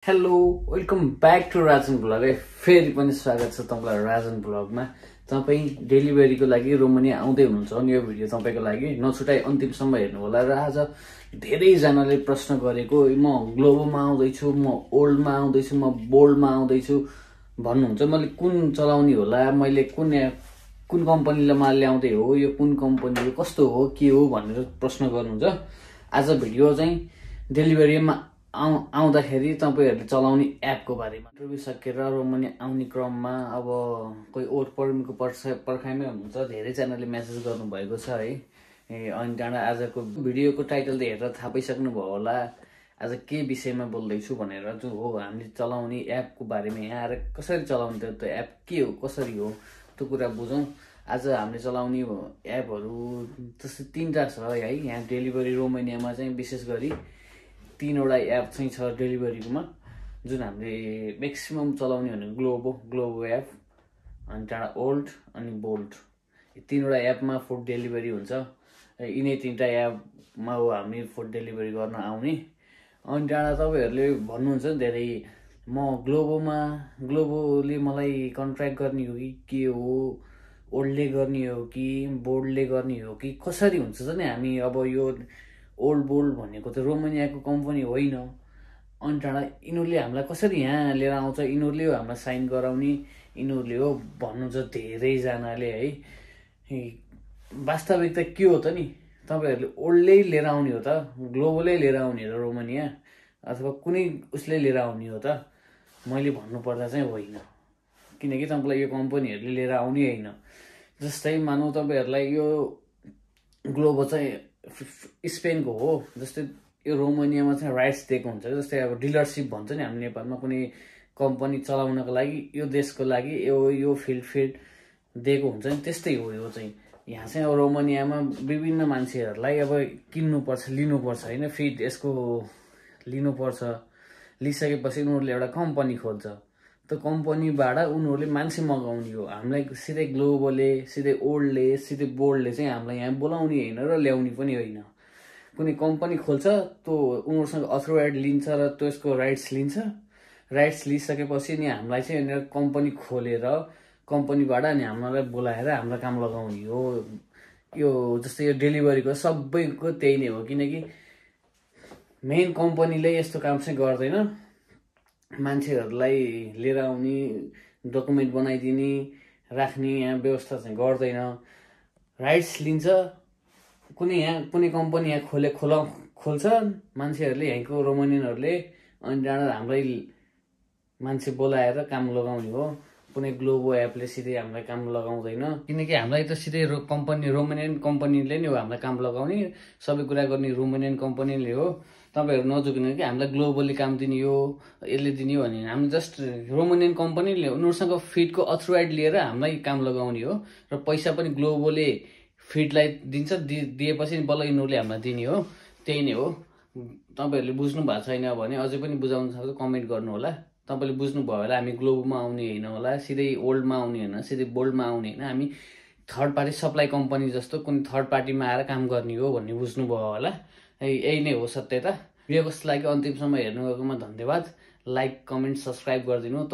Hello welcome back to Rajan blog है। फेरि पनि स्वागत छ तपाईलाई राजन ब्लगमा। तपाई डेलिभरीको लागि रोमानिया आउँदै हुनुहुन्छ अनि यो भिडियो तपाईको लागि नछुटाई अन्तिमसम्म हेर्नु होला। र आज धेरै जनाले प्रश्न गरेको म ग्लोबलमा आउँदै छु, म ओल्डमा आउँदै छु, म बोल्डमा आउँदै छु भन्नुहुन्छ। मैले कुन चलाउने होला, मैले कुन कम्पनीले माल ल्याउँदै हो, यो कुन कम्पनी हो, कस्तो हो, के हो भनेर प्रश्न गर्नुहुन्छ। आज भिडियो चाहिँ डेलिभरीमा आउँदाखेरि तपाईहरुले चलाउने एपको बारेमा। इन्टरभ्यु सकेर रोमानिया आउने क्रममा अब कोही ओर परको पर्खाइमै हुनुहुन्छ, धेरै जनाले मेसेज गर्नु भएको छ है। अनि त्यहाँबाट आजको भिडियोको टाइटल त हेरेर थाहा पाइसक्नु भयो होला आज के विषयमा बोल्दै छु भनेर। जो हो हामीले चलाउने एपको बारेमा, यहाँ आएर कसरी चलाउने त एप के हो, कसरी हो त्यो कुरा बुझौँ। आज हामीले चलाउने एपहरू जस्तै तीनटा छ है। यहाँ डेलिभरी रोमानियामा चाहिँ विशेष गरी तीनवटा एप चाहिँ छ डेलिभरीकोमा, जुन हामीले म्याक्सिमम चलाउने भनेको ग्लोबो एप, अनि त्यहाँबाट ओल्ड अनि बोल्ड। यो तीनवटा एपमा फुड डेलिभरी हुन्छ। यिनै तीनवटा एपमा हो हामी फुड डेलिभरी गर्न आउने। अनि त्यहाँबाट तपाईँहरूले भन्नुहुन्छ धेरै म ग्लोबोले मलाई कन्ट्र्याक्ट गर्ने हो कि के हो, ओल्डले गर्ने हो कि बोल्डले गर्ने हो कि कसरी हुन्छ त नि। हामी अब यो ओल्ड बोल्ड भनेको त रोमानियाको कम्पनी होइन। अनि त्यहाँबाट यिनीहरूले हामीलाई कसरी यहाँ लिएर आउँछ, यिनीहरूले हो हामीलाई साइन गराउने, यिनीहरूले हो भन्नुहुन्छ धेरैजनाले है। वास्तविक त के हो त नि, तपाईँहरूले ओल्डले लिएर आउने हो त, ग्लोबलै लिएर आउने हो रोमानिया, अथवा कुनै उसले लिएर आउने हो त? मैले भन्नुपर्दा चाहिँ होइन, किनकि तपाईँलाई यो कम्पनीहरूले लिएर आउने होइन। जस्तै मानौ तपाईँहरूलाई यो ग्लोबो चाहिँ स्पेनको हो, जस्तै यो रोमानियामा चाहिँ राइट्स दिएको हुन्छ। जस्तै अब डिलरसिप भन्छ नि हामी नेपालमा, कुनै कम्पनी चलाउनको लागि यो देशको लागि यो फिल्ड दिएको हुन्छ नि, त्यस्तै हो यो चाहिँ। यहाँ चाहिँ अब रोमानियामा विभिन्न मान्छेहरूलाई अब किन्नुपर्छ, लिनुपर्छ होइन, फिड यसको लिनुपर्छ। लिइसकेपछि उनीहरूले एउटा कम्पनी खोल्छ, त्यो कम्पनीबाट उनीहरूले मान्छे मगाउने हो। हामीलाई सिधै ग्लोबलले, सिधै ओल्डले, सिधै बोल्डले चाहिँ हामीलाई यहाँ बोलाउने होइन र ल्याउने पनि होइन। कुनै कम्पनी खोल्छ, त्यो उनीहरूसँग अथोराइज लिन्छ र त्यसको राइट्स लिन्छ। राइट्स लिइसकेपछि नि हामीलाई चाहिँ यहाँनिर कम्पनी खोलेर कम्पनीबाट अनि हामीलाई बोलाएर हाम्रो काम लगाउने हो। यो जस्तै यो डेलिभरीको सबैको त्यही नै हो, किनकि मेन कम्पनीले यस्तो काम चाहिँ गर्दैन। मान्छेहरूलाई लिएर आउने, डकुमेन्ट बनाइदिने, राख्ने यहाँ व्यवस्था चाहिँ गर्दैन। राइट्स लिन्छ। कुनै कम्पनी यहाँ खोल्छ मान्छेहरूले, यहीँको रोमानियनहरूले, अनि त्यहाँबाट हामीलाई मान्छे बोलाएर काम लगाउने हो। कुनै ग्लोबो एपले सिधै हामीलाई काम लगाउँदैन, किनकि हामीलाई त सिधै रोमानियन कम्पनीले नै हो हामीलाई काम लगाउने, सबै कुरा गर्ने रोमानियन कम्पनीले हो। तपाईँहरू नजुग्नु कि हामीलाई ग्लोबली काम दिने हो, यसले दिने हो भने हामी जस्ट रोमानियन कम्पनीले उनीहरूसँग फिडको अथोराइज लिएर हामीलाई काम लगाउने हो। र पैसा पनि ग्लोबलले फिडलाई दिन्छ, दिएपछि बल्ल यिनीहरूले हामीलाई दिने हो। त्यही नै हो। तपाईँहरूले बुझ्नु भएको छैन भने अझै पनि बुझाउन सक्छ, कमेन्ट गर्नु होला। तपाईँले बुझ्नुभयो होला हामी ग्लोबलमा आउने होइन होला, सिधै ओल्डमा आउने होइन, सिधै बोल्डमा आउने होइन, हामी थर्ड पार्टी सप्लाई कम्पनी जस्तो कुनै थर्ड पार्टीमा आएर काम गर्ने हो भन्ने बुझ्नुभयो होला। यही नै हो सत्यता। भिडियो कस्तो लाग्यो अन्तिमसम्म हेर्नुभएकोमा धन्यवाद। लाइक, कमेन्ट, सब्सक्राइब गरिदिनु।